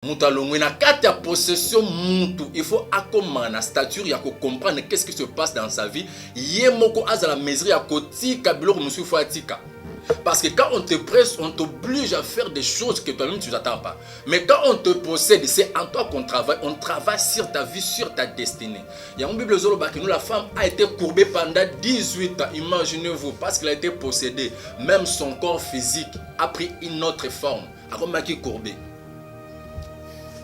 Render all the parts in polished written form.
Na kati ya possession muntu, il faut akomana na stature ya ko comprendre qu'est-ce qui se passe dans sa vie. Yemoko azala mesure ya kotika biloko musu faut atika. Parce que quand on te presse, on t'oblige à faire des choses que toi-même tu n'attends pas. Mais quand on te possède, c'est en toi qu'on travaille. On travaille sur ta vie, sur ta destinée. Il y a une Bible que nous, la femme a été courbée pendant 18 ans. Imaginez-vous, parce qu'elle a été possédée. Même son corps physique a pris une autre forme. Alors, qui est courbé.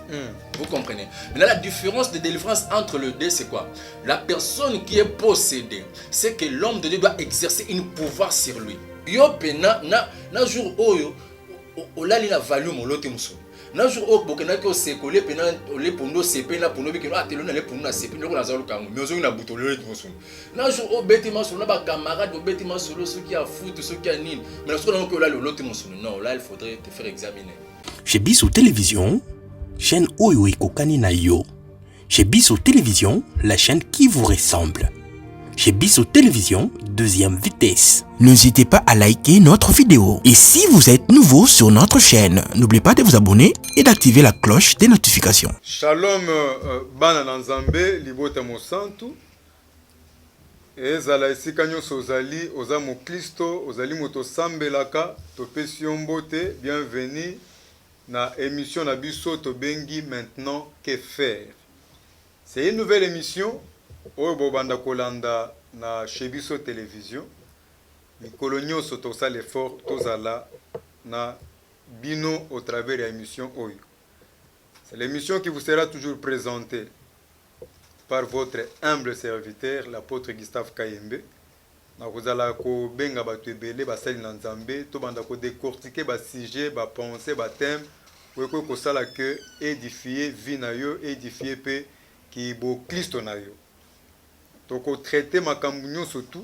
Vous comprenez? Maintenant, la différence de délivrance entre les deux, c'est quoi? La personne qui est possédée, c'est que l'homme de Dieu doit exercer un pouvoir sur lui. Yo pena na jour oyo olali na value molote musu na jour oyo bokena ko sekole pena ole pondo sepena pondo bikeno atelo na le pondo na sepena ko na zalu kango mais ozo na butolele musu na jour oyo betima solo na ba camarade betima solo ceux qui a foot ceux qui a nini mais na solo na ko olali olote musu non là il faudrait te faire examiner. Chez Biso Télévision, chaîne oyo ekokani na yo. Chez Biso Télévision, la chaîne qui vous ressemble. Chez Biso Télévision, deuxième vitesse. N'hésitez pas à liker notre vidéo. Et si vous êtes nouveau sur notre chaîne, n'oubliez pas de vous abonner et d'activer la cloche des notifications. Shalom bana na Nzambe libota mosantu. Ezala esika nyonso ozali oza mo Kristo ozali moto sambelaka topesi yo mbote bienvenue na émission na biso tobengi maintenant que faire. C'est une nouvelle émission. Oyo banda kolanda na chez Biso Télévision mikolo nyonso tosala l'effort tozala na bino au travers de l'émission oyo. C'est l'émission qui vous sera toujours présentée par votre humble serviteur l'apôtre Gustave Kayembe. Na kozala ko benga batu ebele basali na Nzambe to banda ko décortiquer ba sujet ba pensée ba thème oyo ko sala que édifier vie na yo édifier pe ki bo Kristo na yo. Toko traiter makambu nyonso tu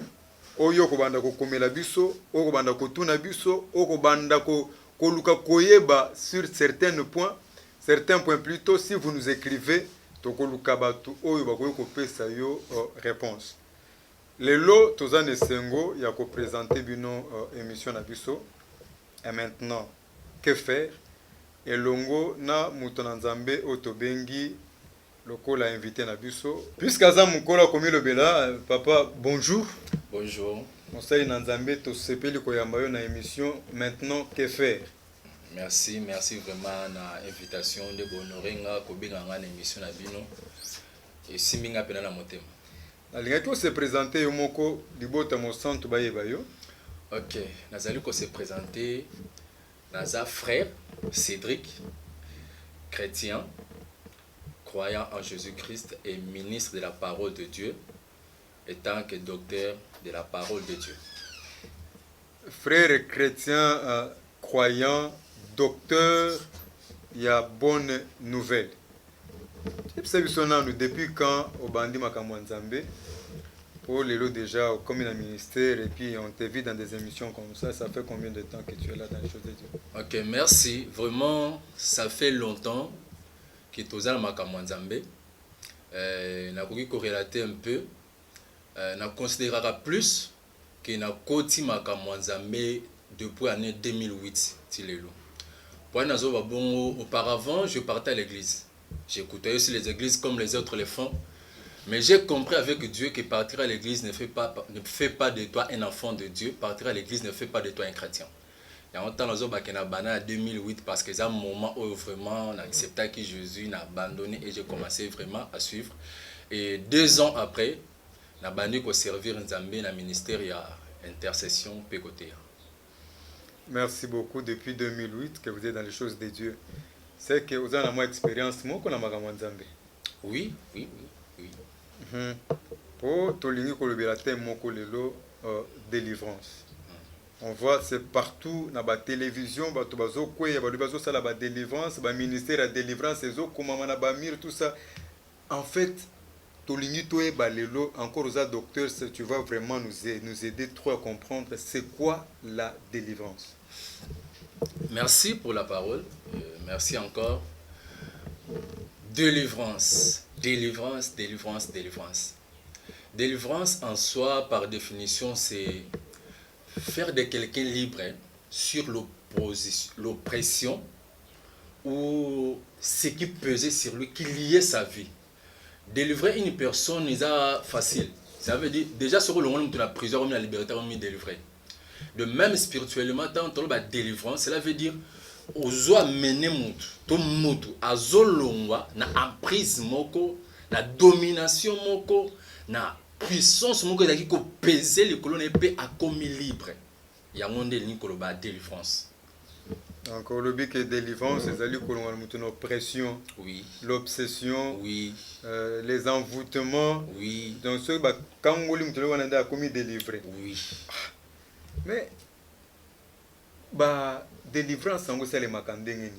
oyo ko banda ko komela biso oyo ko banda ko tuna biso oyo ko banda ko luka koyeba sur certains points plutôt si vous nous écrivez toko luka batu oyo ba ko pesa yo réponse lelo tozane sengo ya ko présenter bino émission na biso et maintenant que faire elongo na muto na Nzambe otobengi lokola invité na biso puisque aza mukola komi lobela papa bonjour. Bonjour. Mosali na Nzambe to sepeli koyamba yo na émission maintenant que faire. Merci vraiment na invitation de bonorenga ko benga na émission na bino et siminga pena na motema. Alinga ko se présenter yo moko libota mo centre bayeba yo. OK, nazali ko se présenter naza frère Cédric chrétien croyant en Jésus-Christ et ministre de la parole de Dieu, étant que docteur de la parole de Dieu. Frère chrétien, croyant, docteur, il y a bonne nouvelle. Depuis quand au Bandi Makamwanzambe, pour les lots déjà comme un ministère et puis on te vit dans des émissions comme ça fait combien de temps que tu es là dans les choses de Dieu? Ok, merci. Vraiment, ça fait longtemps que tu es là à Nzambe. Na koki corrélater un peu. Na considérera plus que na koti makamwa Nzambe depuis l'année 2008 tilelo. Pour nazo babongo auparavant, je partais à l'église. J'écoutais aussi les églises comme les autres les font. Mais j'ai compris avec Dieu que partir à l'église ne fait pas de toi un enfant de Dieu. Partir à l'église ne fait pas de toi un chrétien. Il y a longtemps, nous avons en 2008 parce que c'est un moment où vraiment on a accepté que Jésus n'a abandonné et j'ai commencé vraiment à suivre. Et 2 ans après, on a abandonné à servir Nzambe dans le ministère et à intercession pécoté. Merci beaucoup. Depuis 2008 que vous êtes dans les choses de Dieu. C'est que vous avez une expérience moi qu'on a makamwa Nzambe. Oui. Pour tolingi kolobela thème moko lelo délivrance. On voit c'est partout dans la télévision, bato bazo kwe, bazo sala ba délivrance, ba ministère de délivrance, ezo komama na ba mir tout ça. En fait, tolingi toé balelo encore aux docteurs, tu vas vraiment nous aider trop à comprendre c'est quoi la délivrance. Merci pour la parole. Merci encore. Délivrance. Délivrance en soi, par définition, c'est faire de quelqu'un libre sur l'oppression ou ce qui pesait sur lui, qui liait sa vie. Délivrer une personne, c'est facile. Ça veut dire, déjà, sur le monde de la prison, on a la liberté, on a délivré. De même, spirituellement, quand on a délivrance, cela veut dire, ozo amener mutu, to mutu, azolongwa, na emprise moko, na domination moko, na puissance moko, qui ko peser les colonnes épées à comme libre. Il y a un monde de délivrance. Encore le but que délivrance, c'est aller que l'oppression, oui, l'obsession, oui, les envoûtements. Oui. Donc ce quand on a commis délivré. Oui. Mais délivrance c'est les makandengeni.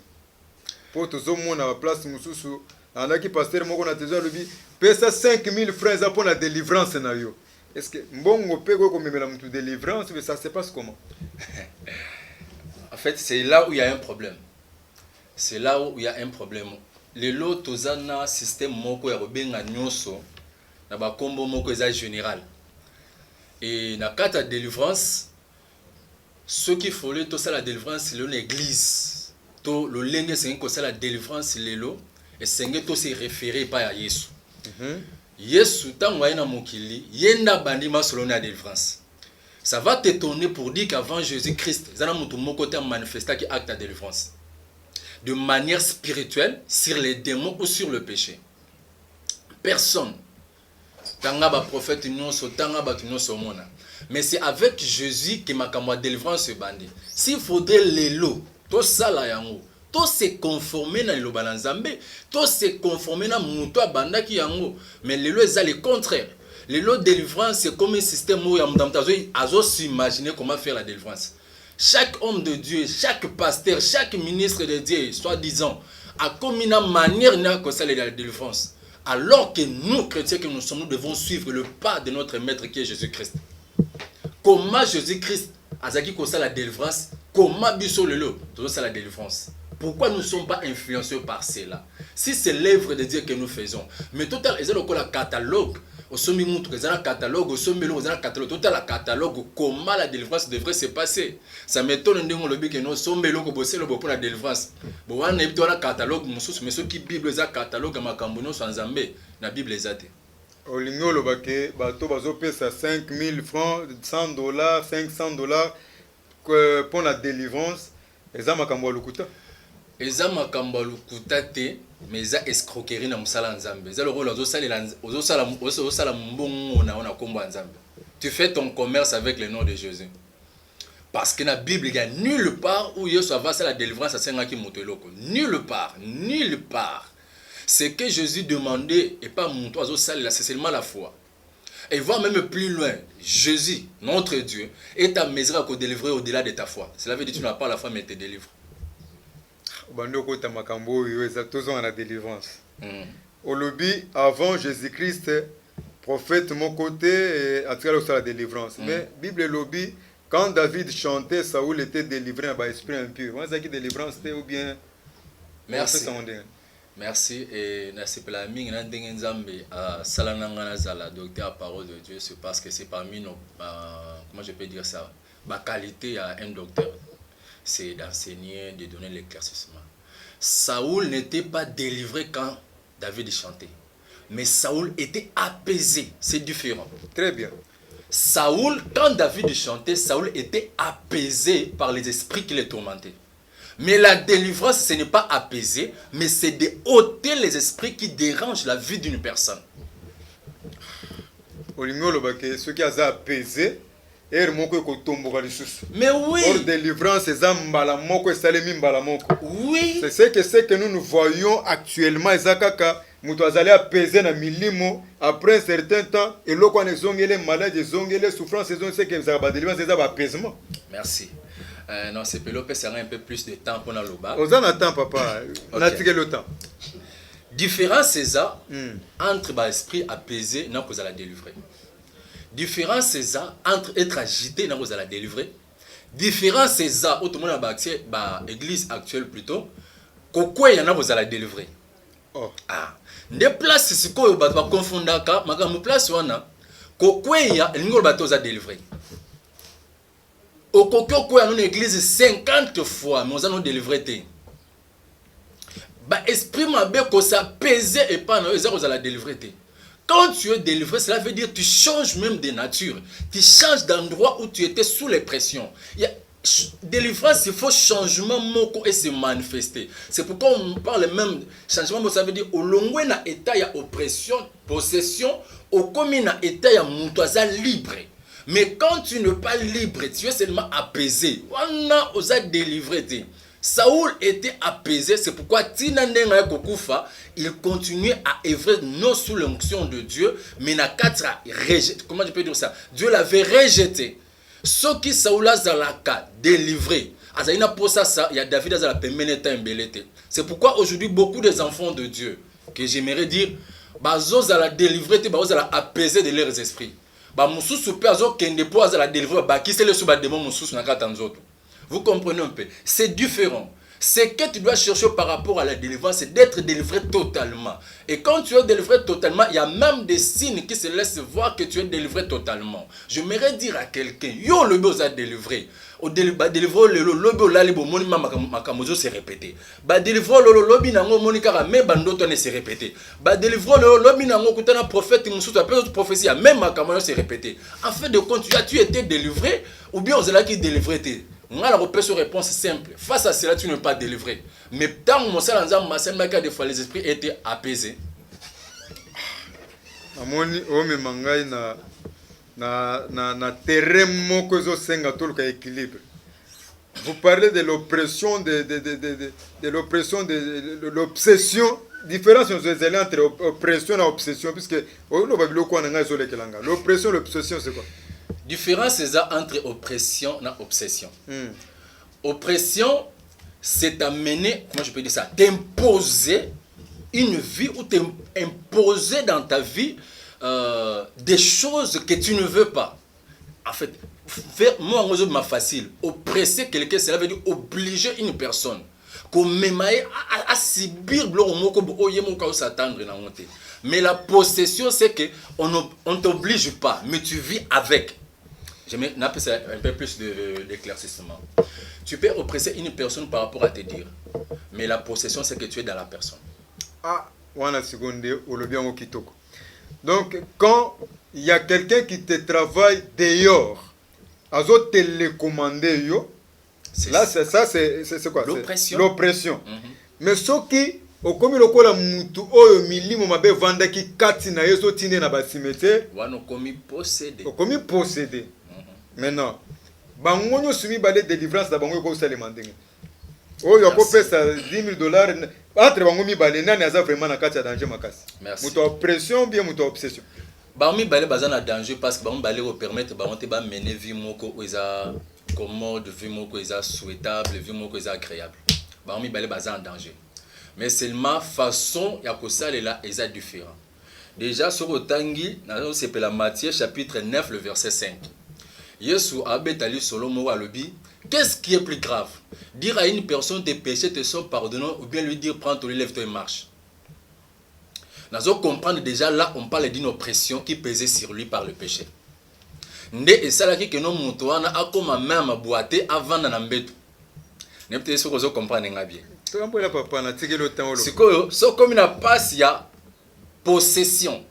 Pour tous au monde à la place mususu, on a qui pasteur moko na tezo lobi, pesa 5000 francs pour la délivrance na yo. Est-ce que mbongo pego comme la mutu délivrance, mais ça se passe comment? En fait, c'est là où il y a un problème. C'est là où il y a un problème. Les lots tozana système moko ya robenga nyoso na ba kombo moko eza général. Et na kata délivrance, ceux qui font tout ça la délivrance c'est l'église. To le lenge c'est que ça la délivrance lelo et c'est to se référer pas à Yesu. Yesu tango na mokili yenda bandima selon la délivrance. Ça va t'étonner pour dire qu'avant Jésus-Christ, Zana Moutou Mokote a manifesté qui acte de délivrance. De manière spirituelle, sur les démons ou sur le péché. Personne. Tanga ba prophète nyonso, tanga ba nyonso mona. Mais c'est avec Jésus que ma kamwa délivrance se bandi. S'il faudrait l'élo, tout ça là yango, tout se conformer na l'élo balanzambe, tout se conformer na mouto banda ki yango, mais l'élo est le contraire. Le lot de délivrance, c'est comme un système où il a s'imaginer comment faire la délivrance. Chaque homme de Dieu, chaque pasteur, chaque ministre de Dieu, soi-disant, a comme une manière de la délivrance. Alors que nous, chrétiens que nous sommes, nous devons suivre le pas de notre maître qui est Jésus-Christ. Comment Jésus-Christ a dit que ça la délivrance, comment biso le lot, c'est la délivrance. Pourquoi nous ne sommes pas influencés par cela? Si c'est l'œuvre de Dieu que nous faisons, mais tout à l'heure, il y a un catalogue. Au sommet, il y a un catalogue, au sommet, il y a un catalogue. Tout à catalogue, comment la délivrance devrait se passer. Ça m'étonne de dire que nous sommes pour la délivrance. Bon, on a un catalogue, mais ceux qui Bible, ils ont un catalogue, sans Zambé, la Bible est athée. Au ligno, le baquet, bateau, bateau, ça 5000 francs, $100, $500 pour la délivrance. Et ça, ma lukuta. Eza makambo lukuta te mais eza escroquerie na musala nzambe. Eza le rôle osala mbongo na kombo nzambe. Tu fais ton commerce avec le nom de Jésus. Parce que la Bible il y a nulle part où Yesu va faire la délivrance à sengaki moteloko. Nulle part, nulle part. Ce que Jésus demandait et pas mon toi c'est seulement la foi. Et voir même plus loin, Jésus, notre Dieu, est à mesure à te délivrer au-delà de ta foi. Cela veut dire que tu n'as pas la foi mais te délivre. Bandoko tamakambo exactement la délivrance. Au lobby avant Jésus-Christ, prophète mon côté en tout cas la délivrance. Mais Bible lobby quand David chantait, Saoul était délivré par esprit impur. Moi ça qui délivrance ou bien. Merci. Merci et merci pour la mine na nzambe à salananga na zala docteur la parole de Dieu c'est parce que c'est parmi nos comment je peux dire ça ma qualité à un docteur. C'est d'enseigner, de donner l'éclaircissement. Saoul n'était pas délivré quand David chantait. Mais Saoul était apaisé. C'est différent. Très bien. Saoul, quand David chantait, Saoul était apaisé par les esprits qui les tourmentaient. Mais la délivrance, ce n'est pas apaisé, mais c'est de ôter les esprits qui dérangent la vie d'une personne. Ceux qui ont apaisé, mais oui. Or délivrance, c'est oui. C'est ce que nous voyons actuellement. Après un certain temps, et là, quand ils ont les malades, ils ont les souffrances, ils ont ce que ça va délivrer, c'est apaisement. Merci. Non, c'est Pelopé, ça a un peu plus de temps pour nous. On attend, papa. On a tiré le temps. Différence, c'est ça entre l'esprit apaisé et nous allons délivrer. Différence c'est ça entre être agité et nous allons délivrer. Différence c'est ça où tout le monde a l'église actuelle plutôt. Pourquoi il y en a vous allez délivrer. Oh. Ah. Des places c'est quoi va confondre ka ma place wana. Pourquoi il y a une bateau à délivrer. Au kokyo quoi une église 50 fois mais nous allons délivrer. Bah, esprit mabé, que ça pesait et pas, non, ils la délivrer. Quand tu es délivré, cela veut dire que tu changes même de nature. Tu changes d'endroit où tu étais sous les pressions. Délivrance, il faut changement moko et se manifester. C'est pourquoi on parle même changement, ça veut dire au long na état ya oppression, possession, au commun na état ya mutoza libre. Mais quand tu n'es pas libre, tu es seulement apaisé. On a osé délivrer. Saoul était apaisé, c'est pourquoi Tina Nenga Kokufa, il continuait à œuvrer non sous l'onction de Dieu, mais na katra rejeté. Comment je peux dire ça? Dieu l'avait rejeté. Ce qui Saoul a délivré. Azaïna pour ça, il y a David Azala Pemeneta Mbelete. C'est pourquoi aujourd'hui beaucoup des enfants de Dieu, que j'aimerais dire, bazo la délivrer, bazo la apaiser de leurs esprits. Ba mususu pe azo kende po azala délivrer, ba qui c'est le suba démon mususu na katanzoto. Vous comprenez un peu? C'est différent. Ce que tu dois chercher par rapport à la délivrance, c'est d'être délivré totalement. Et quand tu es délivré totalement, il y a même des signes qui se laissent voir que tu es délivré totalement. Je m'aimerais dire à quelqu'un, yo le beau a délivré. Au délivrer le lobo lalibo moni makamozo se répéter. Ba délivrer le lobi nango moni kara me bandoto ne se répéter. Ba délivrer le lobi nango kutana prophète musutu appelle autre prophétie même makamozo se répéter. En fait de compte, tu étais délivré ou bien on là qui délivré t'es. On a la réponse simple. Face à cela, tu n'es pas délivré. Mais tant que des fois les esprits étaient apaisés. Amoni ome mangai na terrain moko zo senga tout le équilibre. Vous parlez de l'oppression de l'oppression de l'obsession. Différence entre oppression et obsession puisque l'oppression et l'obsession c'est quoi? Différence entre oppression et obsession. Oppression, c'est t'amener, comment je peux dire ça, t'imposer une vie ou t'imposer dans ta vie des choses que tu ne veux pas. En fait, faire moi ma facile, oppresser quelqu'un, cela veut dire obliger une personne à subir s'attendre. Mais la possession, c'est que on ne t'oblige pas, mais tu vis avec. Je vais un peu plus d'éclaircissement. Tu peux oppresser une personne par rapport à te dire, mais la possession, c'est que tu es dans la personne. Ah, on a seconde ou le bien au kitoko. Donc, quand il y a quelqu'un qui te travaille dehors, azo télécommandé yo, là c'est ça, c'est quoi? L'oppression. L'oppression. Mais ce qui au comme le kola mutu oyo milimo mabe vanda ki kati na yeso tine na basimete, wano komi possédé. Komi possédé. Maintenant, bangonyo sumi balé délivrance da bangoyo ko sale mandenge. Oyo ko pesa $10,000 entre bangomi balé nani aza vraiment na kati ya danger makasi. Merci. Muto oppression bien muto obsession. Bangomi balé bazana danger parce que bangomi balé ko permettre bangote ba mener vie moko oza commode, vie moko oza souhaitable, vie moko oza agréable. Bangomi balé bazana danger. Mais seulement façon ya ko sale là est différent. Déjà sur Otangi, c'est la Matthieu chapitre 9 le verset 5. Yesu abetali solomo alobi, qu'est-ce qui est plus grave? Dire à une personne tes péchés te sont pardonnés ou bien lui dire prends ton lit, lève-toi et marche. Nous allons comprendre déjà là on parle d'une oppression qui pesait sur lui par le péché. Nde et ça qui que non mutoana a comme même boité avant na mbetu. Ne peut-être ce que vous comprenez bien. Ce comme il n'a pas ya possession.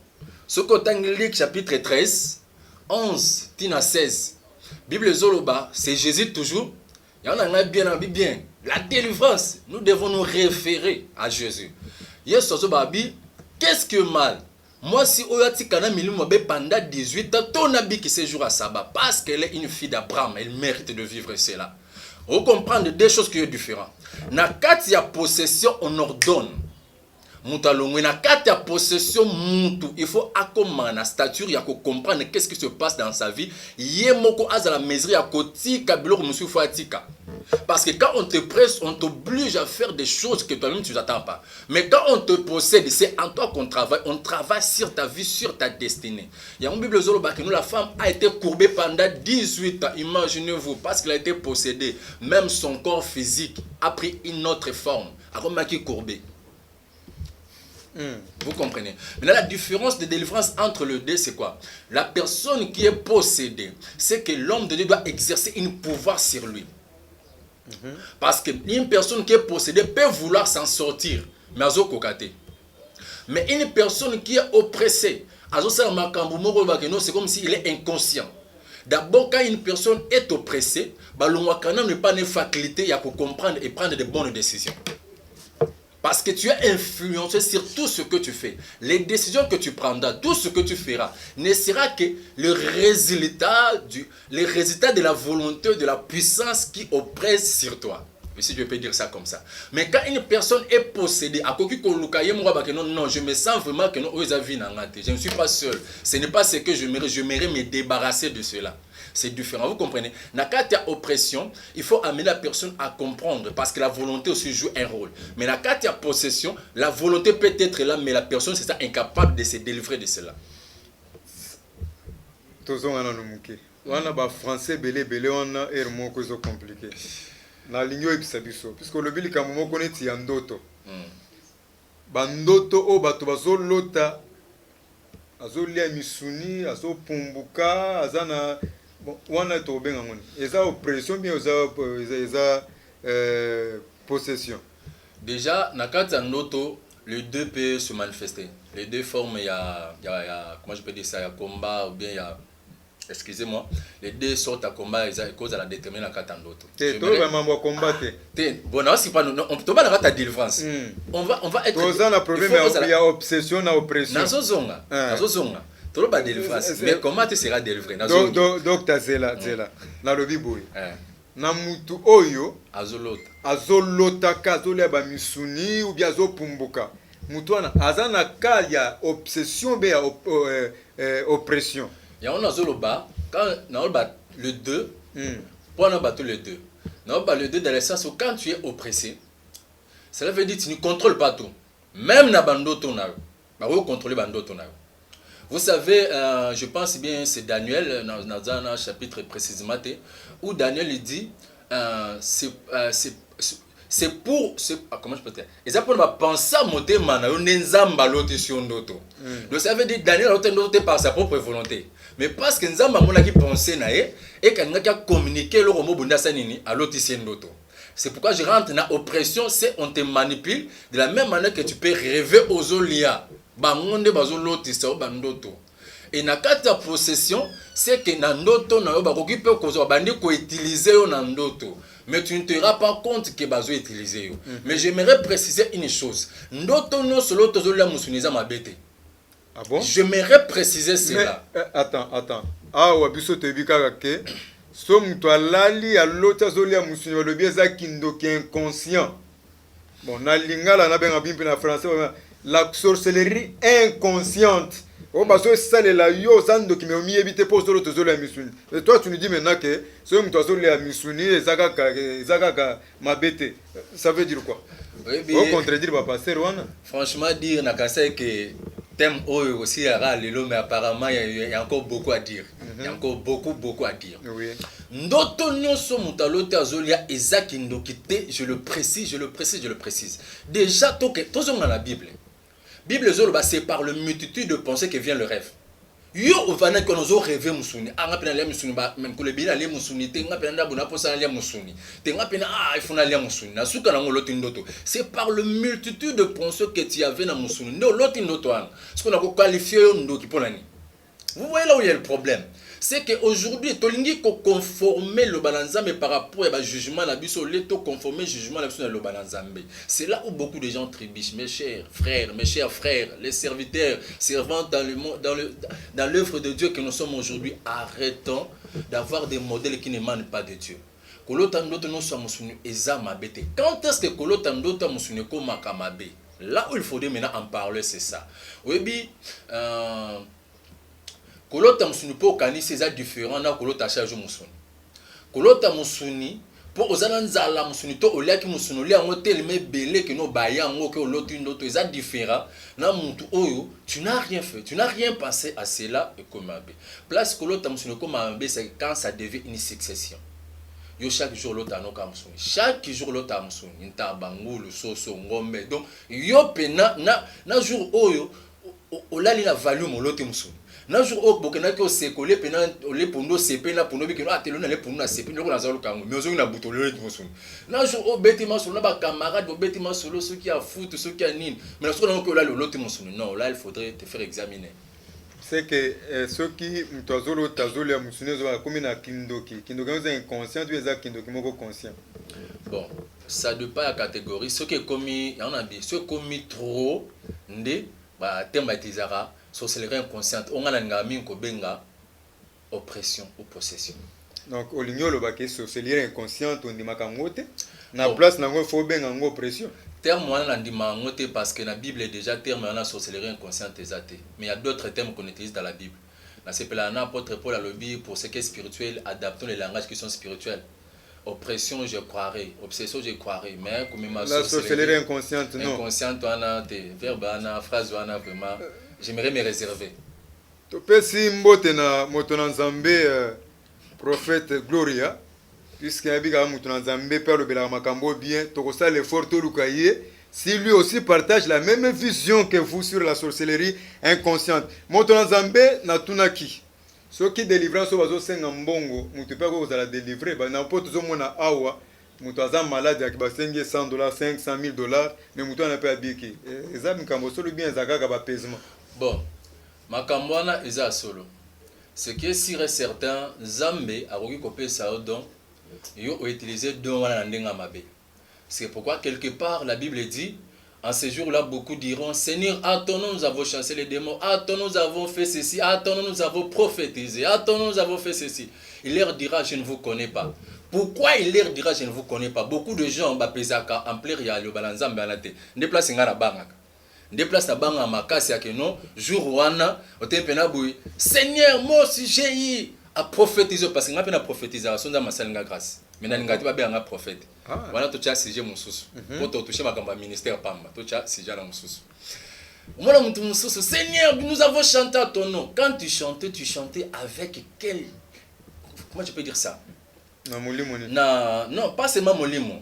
Ce que chapitre 13 11 tina 16. Bible Zoloba, c'est Jésus toujours. Il y en a bien. La délivrance, nous devons nous référer à Jésus. Qu'est-ce que mal? Moi, si Oyati Kana Milimo pendant 18 ans, ton habit qui séjour à Saba, parce qu'elle est une fille d'Abraham, elle mérite de vivre cela. On comprend deux choses qui sont différentes. Na kati ya possession, on ordonne. Moutalongwe na kati ya possession mutu, il faut accompagner la stature ya ko comprendre qu'est-ce qui se passe dans sa vie. Yemoko azala mesure ya koti kabilo musu fatika. Parce que quand on te presse, on t'oblige à faire des choses que toi-même tu n'attends pas. Mais quand on te possède, c'est en toi qu'on travaille. On travaille sur ta vie, sur ta destinée. Il y a une Bible Zoloba que nous, la femme a été courbée pendant 18 ans. Imaginez-vous, parce qu'elle a été possédée. Même son corps physique a pris une autre forme. Alors, qui est courbé. Vous comprenez? Maintenant, la différence de délivrance entre les deux, c'est quoi? La personne qui est possédée, c'est que l'homme de Dieu doit exercer un pouvoir sur lui. Parce qu'une personne qui est possédée peut vouloir s'en sortir, mais azo kokate. Mais une personne qui est oppressée, c'est comme s'il est inconscient. D'abord, quand une personne est oppressée, l'on n'est pas une faculté à comprendre et prendre de bonnes décisions. Parce que tu es influencé sur tout ce que tu fais. Les décisions que tu prendras, tout ce que tu feras, ne sera que le résultat de la volonté, de la puissance qui oppresse sur toi. Si je peux dire ça comme ça. Mais quand une personne est possédée, non, je me sens vraiment que non, je ne suis pas seul. Ce n'est pas ce que je mérite me débarrasser de cela. C'est différent, vous comprenez. Quand il y a oppression, il faut amener la personne à comprendre parce que la volonté aussi joue un rôle. Mais quand il y a possession, la volonté peut être là, mais la personne c'est ça incapable de se délivrer de cela. On a français belé on a un compliqué. Na lingo ebisabiso puisque le bili kamomo koneti ya ndoto bandoto o bato bazolota azolia misuni azopumbuka azana bon wana to benga ngoni eza oppression bien eza possession. Déjà nakati ya ndoto les deux peuvent se manifester. Les deux formes il y a comment je peux dire ça, il y a combat ou bien il y a excusez-moi, les deux sortes à combat, ils causent la déterminer la catandoto. Bon, non, c'est pas nous, on peut pas la délivrance. On va être. Vous avez un problème, il y a obsession, il y a oppression. Nazo zonga. Tout le monde délivrance. Mais comment tu seras délivré? Donc, tu zela. Na lobi boy. Na mutu oyo. Azolota kazolia ba misuni ou bien azopumbuka. Mutu ana azana ka ya obsession be oppression. Il y a un azoloba, quand on a le 2, pour on a le 2. On a le 2 dans le sens où quand tu es oppressé, cela veut dire que tu ne contrôles pas tout. Même dans bando tonao, vous contrôlez bando tonao. Vous savez, je pense bien c'est Daniel dans un chapitre précisément où Daniel il dit c'est pour comment je peux dire, ils apprennent à penser à monter manayo nenzamba l'autre sur ndoto. Donc ça veut dire Daniel a noté par sa propre volonté. Mais parce que nzamba mona qui pensait naé et quand a communiqué le romo bunda sanini à l'autre sur ndoto. C'est pourquoi je rentre dans oppression, c'est on te manipule de la même manière que tu peux rêver aux olia. Bangonde bazo l'autre sur bandoto. Et na kata possession, c'est que na ndoto na yo ba ko peut ko bandi ko utiliser yo na ndoto. Mais tu ne te rends pas compte que bazo utiliser. Mais j'aimerais préciser une chose. Ndoto no solo tozolia musuniza mabete. Ah bon? J'aimerais préciser cela. Mais, attends. Ah wabiso te bikaka ke so muto alali alota zolia musuni ba lobi za kindo ki inconscient. Bon na lingala na benga bimpe na français la sorcellerie inconsciente. Oh, parce que ça, les yo, ça ne documente pas éviter pour solo tozola misuni. Et toi, tu nous dis maintenant que ce que tu as zola misuni, ezaka mabete. Ça veut dire quoi? Au contredire, papa, c'est Rwanda. Franchement, dire nakasa que thème aussi à lelo, mais apparemment il y a encore beaucoup à dire. Il y a encore beaucoup à dire. Oui. Ndoto nyonso mutalote azolia ezaki ndokite, je le précise. Déjà, tous dans la Bible. Bible c'est par le multitude de pensées que vient le rêve. Yo ovana que nous rêvé musuni, anga pena lia musuni ba même ko le bina lia musuni, tenga pena ndabu na posa lia musuni. Tenga pena il faut na lia musuni. Na suka na ngolo tindoto. C'est par le multitude de pensées que tu avais na musuni. No l'autre ndoto an. Ce qu'on a qualifié ndoki ponani. Vous voyez là où il y a le problème. C'est qu'aujourd'hui, tolingi ko conformer le balanzambe par rapport au jugement la biso leto conformer jugement la biso le balanzambe. C'est là où beaucoup de gens trébuchent, mes chers frères, les serviteurs, servants dans l'œuvre de Dieu que nous sommes aujourd'hui. Arrêtons d'avoir des modèles qui n'émanent pas de Dieu. Kolotandoto no samusunu ezama bete. Quand est-ce que kolotandoto musunu ko makamabe? Là où il faudrait maintenant en parler, c'est ça. Oui, kolota musuni po kanisi eza différent na kolota charge musuni. Kolota musuni po ozana nzala musuni to oliaki musuni oli yango teleme belé que no baya yango ke oloti ndoto eza différent na muntu oyo tu n'as rien fait, tu n'as rien pensé à cela et comme abe. Place kolota musuni comme abe c'est quand ça devient une succession. Yo chaque jour lota no ka musuni. Chaque jour lota musuni ntabangulu soso ngombe. Donc yo pena na jour oyo olali na value mo lote musuni. na jour au bokena ko se coller pena le pondo CP na pondo bikino atelo na le pondo na CP loko na zalo kango mais ozongi na butolo le mosusu na jour au bêtement solo na ba camarade au bêtement solo ceux qui a foot ceux qui a nine mais na solo na ko là le lot mosusu non là il faudrait te faire examiner. C'est que ceux qui mtazolo tazolo ya musunezo ba komi na kindoki kindoki est inconscient tu es kindoki moko conscient. Bon, ça dépend de la catégorie. Ce qui est commis, on a dit, ce qui est commis trop, ndé, bah, thématisera, sorcellerie inconsciente, on a l'engagement ko benga oppression ou possession. Donc, au lignol, bah, que sorcellerie inconsciente, on dit makamote, na place na ngo faut benga ngo oppression. Terme on a dit mangote parce que la Bible est déjà terme on a sorcellerie inconsciente exacte. Mais il y a d'autres termes qu'on utilise dans la Bible. Dans ce plan, apôtre Paul a le Bible pour ce qui est spirituel, adaptons les langages qui sont spirituels. Oppression, je croirais. Obsession, je croirais. Mais comme ma la sorcellerie inconsciente, non. Inconsciente, on a des verbes, on a phrases, on a vraiment. J'aimerais me réserver. Tu peux si mbote na motonanzambe prophète Gloria, puisqu'il y a un motonanzambe père le bela makambo bien, tu ça l'effort tout lukaye. Si lui aussi partage la même vision que vous sur la sorcellerie inconsciente. Motonanzambe na tunaki. Ceux qui délivrent sur bazo senga mbongo, mutu pa ko za délivrer, ba na poto zo mona awa, mutu aza malade ak ba sengi $100, $500,000, mais mutu na pa abiki. Eza mikambo solo bien zakaka ba pesement. Bon, makambo wana eza solo. Ce qui est sûr et certain, Zambé a roki kopé ça don, yo utiliser don wana ndenga mabe. C'est pourquoi quelque part la Bible dit en ces jours-là, beaucoup diront, Seigneur, attends, nous avons chassé les démons, attends, nous avons fait ceci, attends, nous avons prophétisé, attends, nous avons fait ceci. Il leur dira, je ne vous connais pas. Pourquoi il leur dira, je ne vous connais pas? Beaucoup de gens, en plein le balanzam, ne place ngara bangaka. Ne place na banga makasi ya non, jour wana, au tempena boui, Seigneur, moi aussi j'ai eu à prophétiser, parce que n'a prophétisation dans ma salle grâce. Maintenant, nous avons un prophète. Voilà, tu as sujet mon sous. Pour te toucher ma ministère Pamba, tu as sujet mon sous. Moi, mon sous, Seigneur, nous avons chanté à ton nom. Quand tu chantais avec quel. Comment je peux dire ça? Non, pas seulement mon limon.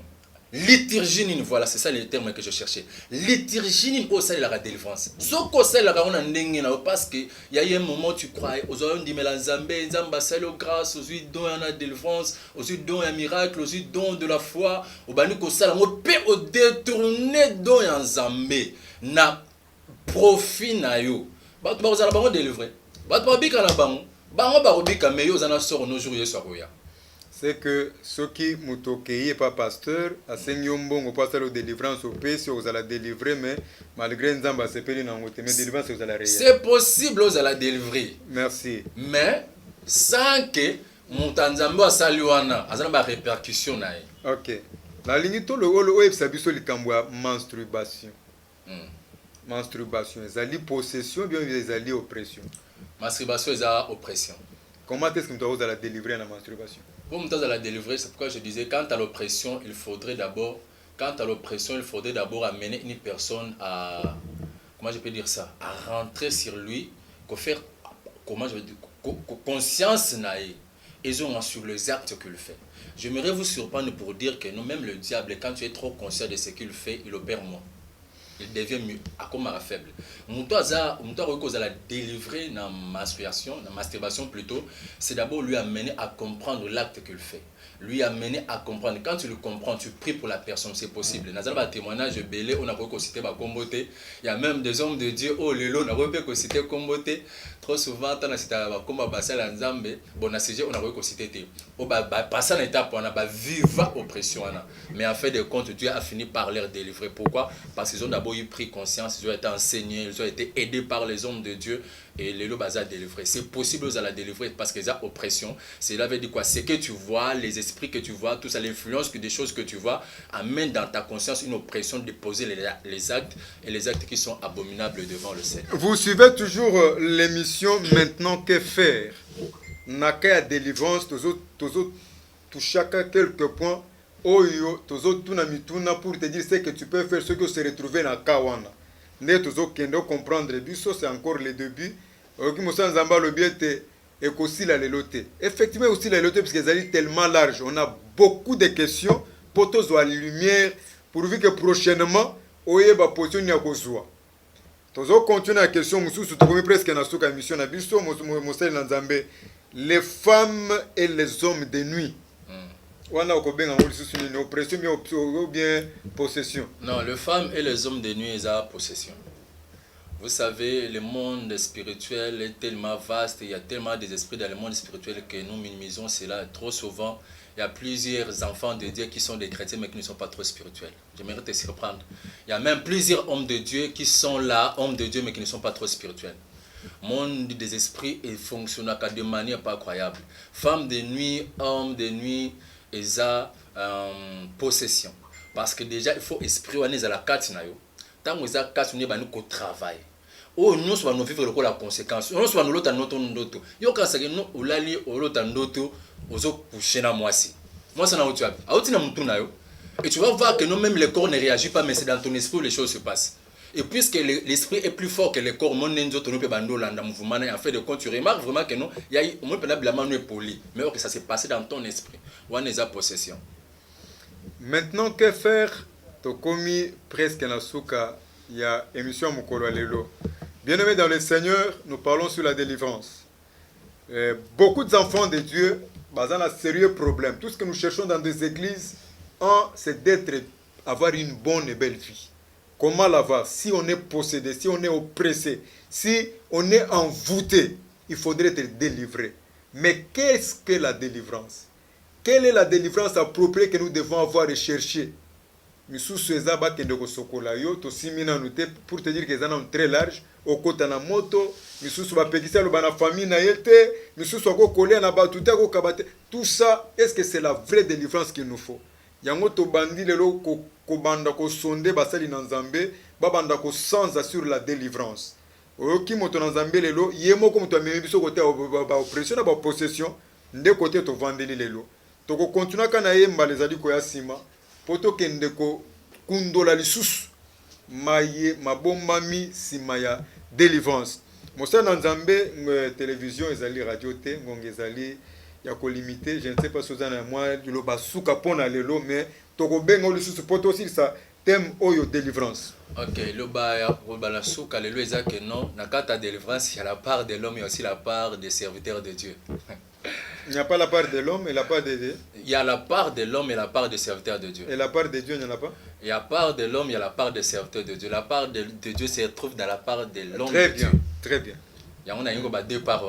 Liturgie, voilà, c'est ça le terme que je cherchais. Liturgie, au sein de la délivrance. Ce qu'on sait là, on a ndengé parce que il y a eu un moment où tu croyais aux hommes dit mais la Zambé, Zamba, c'est le grâce, aux yeux dont il y a délivrance, aux yeux dont il y a miracle, aux yeux dont de la foi, au banu ko sala, on peut au détourner dont il y a Zambé, na profit na yo. Ba tu ba ozala bango délivrer. Ba tu ba bika na bango, bango ba robika mais yo zana sort nos jours yeso akoya. C'est que ceux qui m'ont pas pasteur, à Seigneur au pasteur de délivrance au pays, vous allez délivrer, mais malgré Nzamba, c'est pas mais délivrance, vous allez réel. C'est possible, vous allez délivrer. Merci. Mais sans que mon Tanzambo a saluana, à la répercussion. Ok. La ligne, tout le web, ça biso li kambwa masturbation. Masturbation, ils possession, bien ils oppression. Masturbation, ils oppression. Comment est-ce que vous allez délivrer la masturbation? Pour me la délivrer, c'est pourquoi je disais, quant à l'oppression, il faudrait d'abord amener une personne à, comment je peux dire ça, à rentrer sur lui, faire, comment je veux dire, conscience naïe, ils ont sur les actes qu'il fait. J'aimerais vous surprendre pour dire que nous, même le diable, quand tu es trop conscient de ce qu'il fait, il opère moins. Il devient mieux, à comme à faible. Mouto a la délivrer dans masturbation plutôt, c'est d'abord lui amener à comprendre l'acte qu'il fait. Lui amener à comprendre. Quand tu le comprends, tu pries pour la personne, c'est possible. Dans un témoignage belé, on a cité Comboté. Il y a même des hommes de Dieu, oh lélo, on a cité Comboté. Trop souvent, on a cité Comba Bassel Nzambe, bon, on a cité. On a passé une étape, on a viva oppression. Mais en fait de compte, Dieu a fini par leur délivrer. Pourquoi? Parce qu'ils ont d'abord eu pris conscience, ils ont été enseignés, ils ont été aidés par les hommes de Dieu et les lots à délivrer. C'est possible aux à la délivrer parce qu'ils ont oppression. Cela veut dire quoi? C'est que tu vois, les esprits que tu vois, tout ça, l'influence que des choses que tu vois, amène dans ta conscience une oppression de poser les actes et les actes qui sont abominables devant le Seigneur. Vous suivez toujours l'émission Maintenant que faire? Naka délivrance, tout chacun quelques points. Oyo, tozo tuna mituna pour te dire ce que tu peux faire, ce que se retrouver dans Kawana. Ne tozo kendo comprendre biso, c'est encore le début. Oki Moussa Nzamba le bien te et aussi la leloté. Effectivement aussi la leloté parce qu'ils sont tellement large. On a beaucoup de questions pour tous la lumière pourvu que prochainement oye ba position ya kozwa. Tozo continue la question mususu tokomi presque na suka émission na biso mosali na Nzambe. Les femmes et les hommes de nuit. Wana okobenga ngoli susu ni oppression ou bien possession. Non, les femmes et les hommes de nuit, ils ont possession. Vous savez, le monde spirituel est tellement vaste, il y a tellement des esprits dans le monde spirituel que nous minimisons cela trop souvent. Il y a plusieurs enfants de Dieu qui sont des chrétiens mais qui ne sont pas trop spirituels. J'aimerais te surprendre. Il y a même plusieurs hommes de Dieu qui sont là, hommes de Dieu mais qui ne sont pas trop spirituels. Monde des esprits et fonctionne de manière pas croyable. Femmes de nuit, hommes de nuit, ils ont possession. Parce que déjà, il faut esprit ou à la carte. Tant que vous avez carte, vous avez un travail. Oh, nous sommes vivre la conséquence. Nous sommes l'autre notre ndoto. Yo quand c'est nous ou lali ou l'autre ndoto, ozo coucher na moi si. Moi ça na où tu as. A où tu na mutu na yo. Et tu vas voir que non même le corps ne réagit pas, mais c'est dans ton esprit où les choses se passent. Et puisque l'esprit est plus fort que le corps, mon nenzo tono pe bando landa mouvement en fait de compte tu remarques vraiment que non, il y a au moins la manu est poli, mais que ça s'est passé dans ton esprit. Ou en esa possession. Maintenant que faire? Tokomi presque na suka ya émission mukolo lelo. Bien-aimés dans le Seigneur, nous parlons sur la délivrance. Beaucoup d'enfants de Dieu ont un sérieux problème. Tout ce que nous cherchons dans des églises, c'est avoir une bonne et belle vie. Comment l'avoir? Si on est possédé, si on est oppressé, si on est envoûté, il faudrait être délivré. Mais qu'est-ce que la délivrance? Quelle est la délivrance appropriée que nous devons avoir et chercher? Pour te dire que c'est très large. Au côté na moto, misusu bapekisa lo bana famille na yete, misusu akokolia na batuta ko kabate. Tout ça, est-ce que c'est la vraie délivrance qu'il nous faut? Yango to bandi lelo ko banda ko sonde basali na Nzambe, ba banda ko sans sur la délivrance. Oki moto na Nzambe lelo, yemo ko moto amemi biso côté ba oppression na ba possession, nde côté to vandeli lelo. To ko continue kana yemba les ali ko ya sima, poto kende ko kundola lisusu. Maye mabombami simaya délivrance. Mosa na Nzambe télévision ezali radio te ngonge ezali ya ko limité, je ne sais pas si vous en moi lo basuka pona lelo mais toko benga lisusu poto aussi ça thème oyo délivrance. OK, le ba la suka lelo ezake non na kata délivrance il y a la part de l'homme et aussi la part des serviteurs de Dieu. Il n'y a pas la part de l'homme et la part de Dieu. Il y a la part de l'homme et la part des serviteurs de Dieu. Et la part de Dieu, il n'y en a pas? Il y a la part de l'homme, il y a la part des serviteurs de Dieu. La part de Dieu se trouve dans la part de l'homme. Très bien, très bien. Il y a deux parts.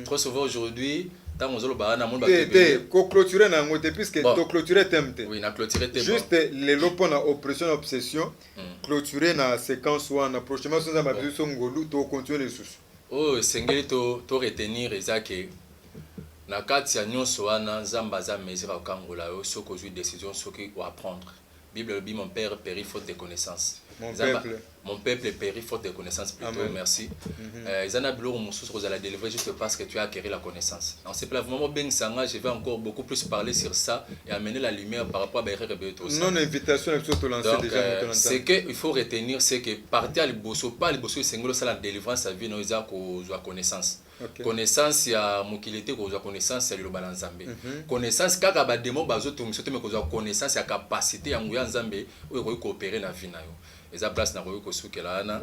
Trop souvent aujourd'hui, tant que nous avons clôturer na ngote puisque to clôturer temte. Oui, na clôturer temte. Juste les lopons na oppression obsession, clôturer na séquence ou na prochainement sans ma biso ngolu to continuer les sous. Oh, sengeli to retenir ezake. Na kati ya nyonso wana Nzamba za mesure okangola yo soko ozwi décision soki ou apprendre. Bible dit mon père périt faute de connaissances. Mon peuple périt faute de connaissances plutôt. Amen. Merci. Zana bilo mususu kozala délivrer juste parce que tu as acquis la connaissance. Donc c'est vraiment bien sanga, je vais encore beaucoup plus parler sur ça et amener la lumière par rapport à Berre Beto. Non invitation il faut te lancer déjà. C'est que il faut retenir c'est que partir à liboso pas liboso sengolo ça la délivrance à vie no za ko connaissance. Okay. Connaissance ya mokilité ko connaissance ya liloba na Nzambe. Connaissance kaka ba demo bazo to misoto me ko connaissance ya capacité ya nguya Nzambe oyo ko coopérer na vie na yo. Eza place na ko sukela ana.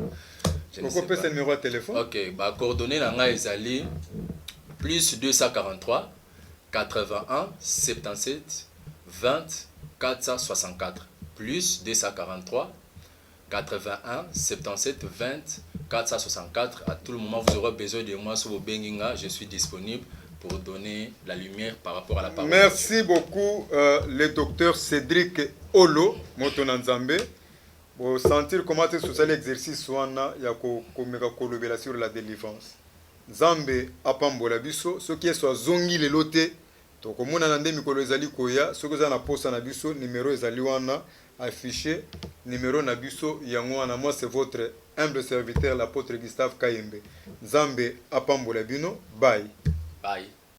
Pourquoi peut ce numéro de téléphone? OK, ba coordonnées na nga ezali plus 243 81 77 20 464 plus 243 81 77 20 464. À tout le moment, vous aurez besoin de moi sur vos benginga. Je suis disponible pour donner la lumière par rapport à la parole. Merci beaucoup, le docteur Cédric Olo, Motonanzambe. Pour sentir comment est-ce que l'exercice soit sur la délivrance. Nzambe apambola biso, ce qui est soit zongi le loté. Donc, comme on a un mikolo ezali koya, ce que vous avez na poste na biso, numéro ezali wana affiché, numéro na biso yango wana. Moi c'est votre humble serviteur l'apôtre Gustave Kayembe. Nzambe apambola bino, bye. Bye.